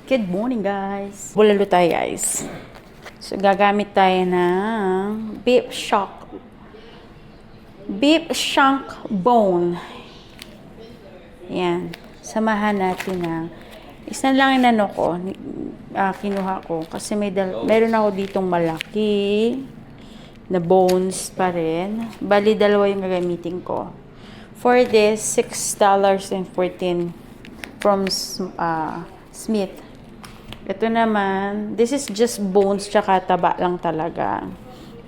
Good morning, guys. Bulalo tayo, guys. So, gagamit tayo ng beef shank bone. Yan. Samahan natin ng isa lang yung kinuha ko. Kasi meron ako ditong malaki na bones pa rin. Bali, dalawa yung gagamitin ko. For this, $6.14 from Smith. Ito naman, this is just bones tsaka taba lang talaga.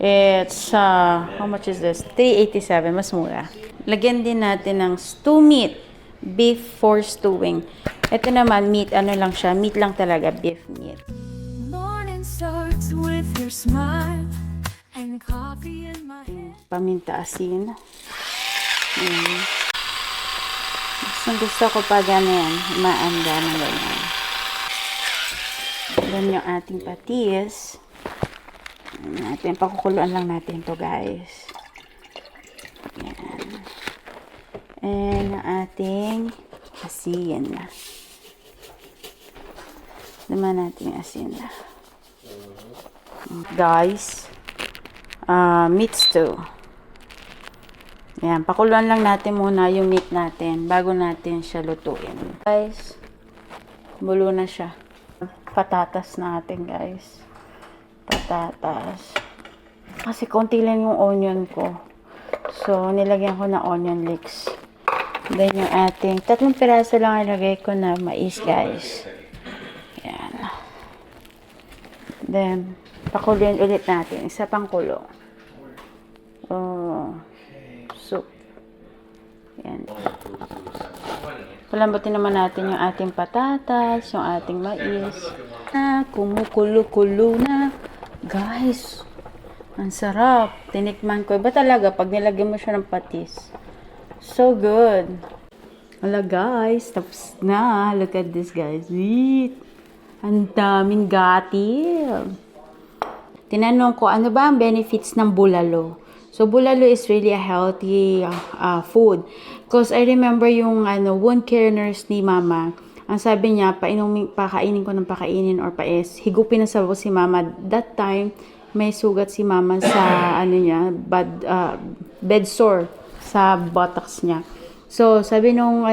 It's, how much is this? $3.87, mas mura. Lagyan din natin ng stew meat, beef for stewing. Ito naman, meat, ano lang siya, meat lang talaga, beef meat. Morning starts with your smile and coffee in my hand. Paminta asin. Gusto ko pa ganyan, maanda na ganyan. Yan yung ating patis. Pakukuluan lang natin to, guys. Yan. And ang ating asin. Naman natin yung asin. Guys, meat stew. Yan, pakuluan lang natin muna yung meat natin bago natin siya lutuin. Guys, bulo na siya. Patatas natin, guys. Patatas. Kasi konti lang yung onion ko. So, nilagyan ko na onion leeks. Then, yung ating 3 piraso lang ilagay ko na mais, guys. Yan. Then, pakuluin ulit natin. Isa pang kulo. Oh, soup. Yan. Palambutin naman natin yung ating patatas, yung ating mais. Kumukulo-kulo na. Guys, ang sarap. Tinikman ko. Iba talaga pag nilagyan mo siya ng patis. So good. Wala, guys. Tapos na. Look at this, guys. Eat. Ang daming gatil. Tinanong ko, ano ba ang benefits ng bulalo? So, bulalo is really a healthy food. Because I remember yung wound care nurse ni Mama. Ang sabi niya, pakainin ko ng pakainin or higupin na sa si Mama. That time, may sugat si Mama sa bed sore sa buttocks niya. So, sabi nung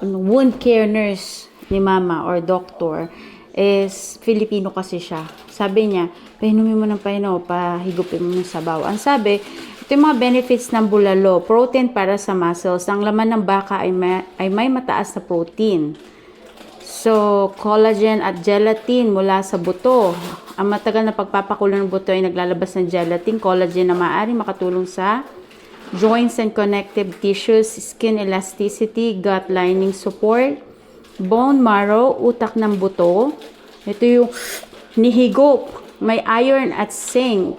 wound care nurse ni Mama or doctor is Filipino kasi siya. Sabi niya, pahinumin mo ng pahigupin mo ng sabaw. Ang sabi, ito yung mga benefits ng bulalo. Protein para sa muscles. Ang laman ng baka ay may mataas na protein. So, collagen at gelatin mula sa buto. Ang matagal na pagpapakulo ng buto ay naglalabas ng gelatin, collagen na maaaring makatulong sa joints and connective tissues, skin elasticity, gut lining support, bone marrow, utak ng buto. Ito yung nihigop, may iron at zinc.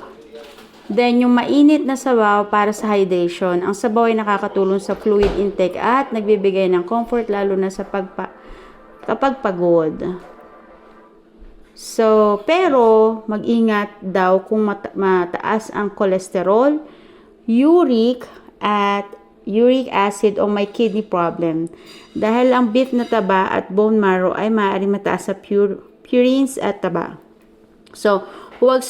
Then, yung mainit na sabaw para sa hydration. Ang sabaw ay nakakatulong sa fluid intake at nagbibigay ng comfort lalo na sa kapag pagod. So, pero mag-ingat daw kung mataas ang cholesterol, uric acid o may kidney problem. Dahil ang beef na taba at bone marrow ay maaaring mataas sa purines at taba. So, huwag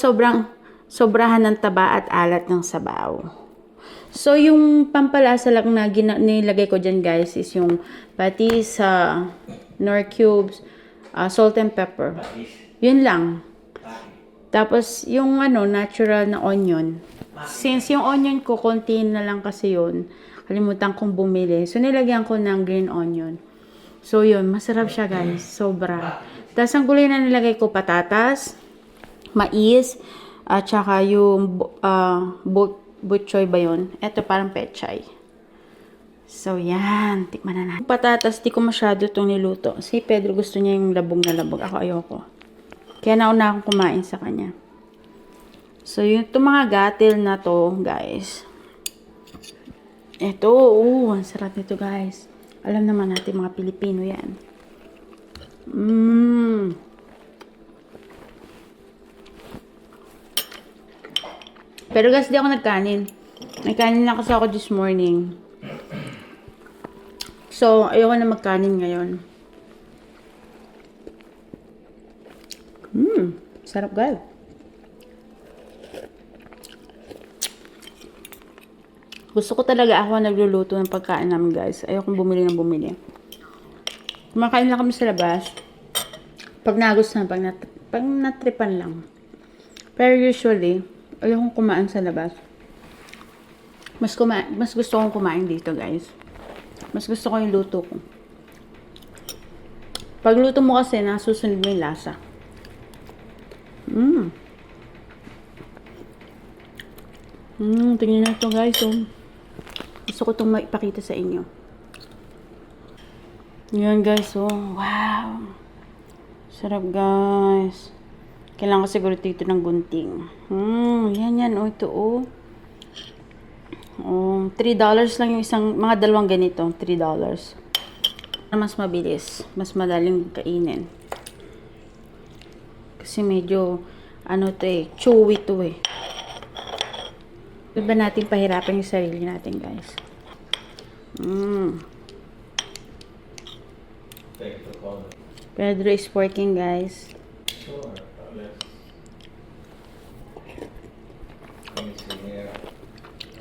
sobrahan ng taba at alat ng sabaw. So, yung pampalasa lang na nilagay ko dyan, guys, is yung patis, nor cubes, salt and pepper. Yun lang. Tapos, yung natural na onion. Since yung onion ko, konti na lang kasi yun. Kalimutan kong bumili. So, nilagyan ko ng green onion. So, yun. Masarap siya, guys. Sobra. Tapos, ang gulay na nilagay ko, patatas, mais, at saka yung butchoy ba yun? Ito parang pechay. So, yan. Tikman na natin. Patatas, di ko masyado itong niluto. Si Pedro gusto niya yung labog na labog. Ako ayoko. Kaya nauna akong kumain sa kanya. So, yung mga gatil na to, guys. Ito, ang sarap nito, guys. Alam naman natin mga Pilipino yan. Pero guys, di ako nagkanin. May kanin lang kasi ako this morning. So, ayoko na magkanin ngayon. Sarap guys. Gusto ko talaga ako nagluluto ng pagkain namin guys. Ayokong bumili ng bumili. Kumakain lang kami sa labas. Pag nagustuhan, pag natripan lang. Pero usually, ayokong kumain sa labas. Mas gusto kong kumain dito guys. Mas gusto ko yung luto ko. Pag luto mo kasi, nasusunod mo yung lasa. Tingnan na ito guys. Oh. Gusto ko itong maipakita sa inyo. Yan guys. Oh. Wow. Sarap guys. Kailangan ko siguro dito ng gunting. Yan. Oh, ito oh. Oh, $3 lang yung isang, mga dalawang ganito. $3. Mas mabilis. Mas madaling kainin. Kasi medyo, chewy to eh. Diba natin pahirapan yung sarili natin, guys? Thank you for calling. Pedro is working, guys. Sure. Let me see here.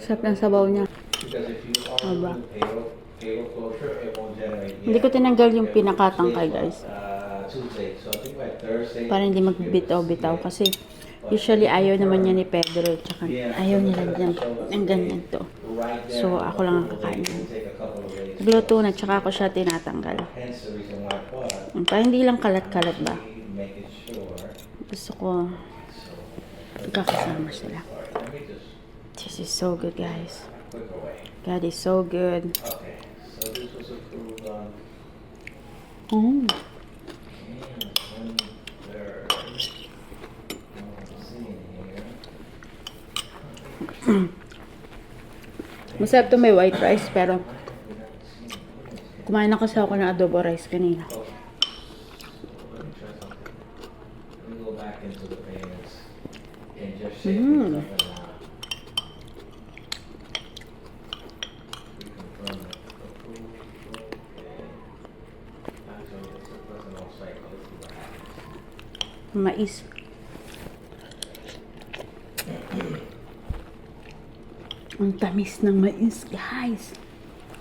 Sarap ng sabaw niya. Because if you are doing payroll closure, it won't generate yet. Hindi ko tinanggal yung pinakatangkay, guys. Tuesday. So I think by Thursday. Para hindi magbitaw-bitaw. Kasi usually ayaw naman niya ni Pedro. Tsaka ayaw niya lang ng ganyan to. So ako lang ang kakain. Nagluto na, tsaka ako siya tinatanggal. Hence the reason why I bought. Para hindi lang kalat-kalat ba? Making sure. Gusto ko magkakasama sila. Let me just This is so good, guys. click away. God is so good. Okay. So this was approved on Mm. December. Seeing here. Masarap to may white rice, pero kumain na kasi ako ng adobo rice kanina. Let me try something. Let me go back into the payments and just shake things up and reconfirm it. Approved. Okay. Actually, it's a personal site. Let's see what happens. Mais. Ang tamis ng mais, guys.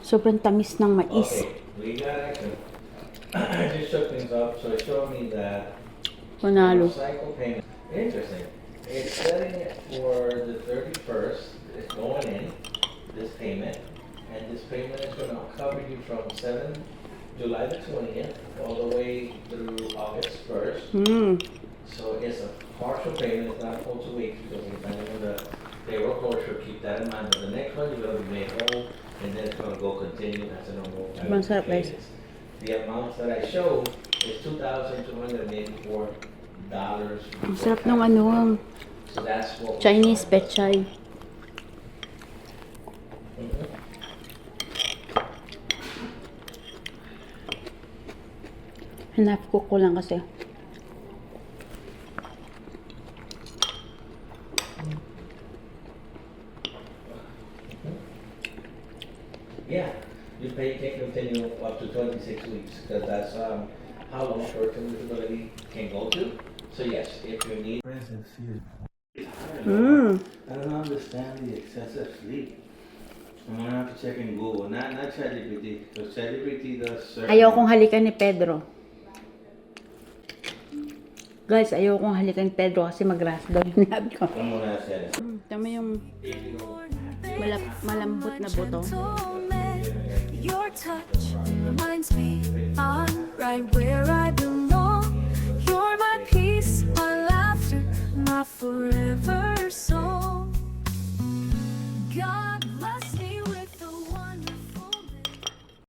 Sobrang tamis ng mais. Okay, we got action. I just shook things up, so it showed me that Panalo. cycle payment. Interesting. It's setting it for the 31st. It's going in, this payment. And this payment is going to cover you from July the 20th all the way through August 1st. So it's a partial payment. It's not a full 2 weeks because depending on the payroll closure, keep that in mind. But the next one, you're going to be made whole, and then it's going to go continue as a normal. Sobrang sarap, guys. The amounts that I showed is $2,284. Ang sarap ng ano, So that's what. Chinese pechay. Hanap ko lang kasi. Yeah, you can continue up to 26 weeks because that's how long short-term disability can go to. So yes, if you need. I don't understand the excessive sleep. I'm gonna have to check in Google, not ChatGPT, because ChatGPT does certain. Ayaw kong halikan ni Pedro. Guys, ayaw kong halikan ni Pedro kasi mag-ras daw yung labi ko. I'm gonna ask that. Tama yung malambot na buto. Your touch reminds me I'm right where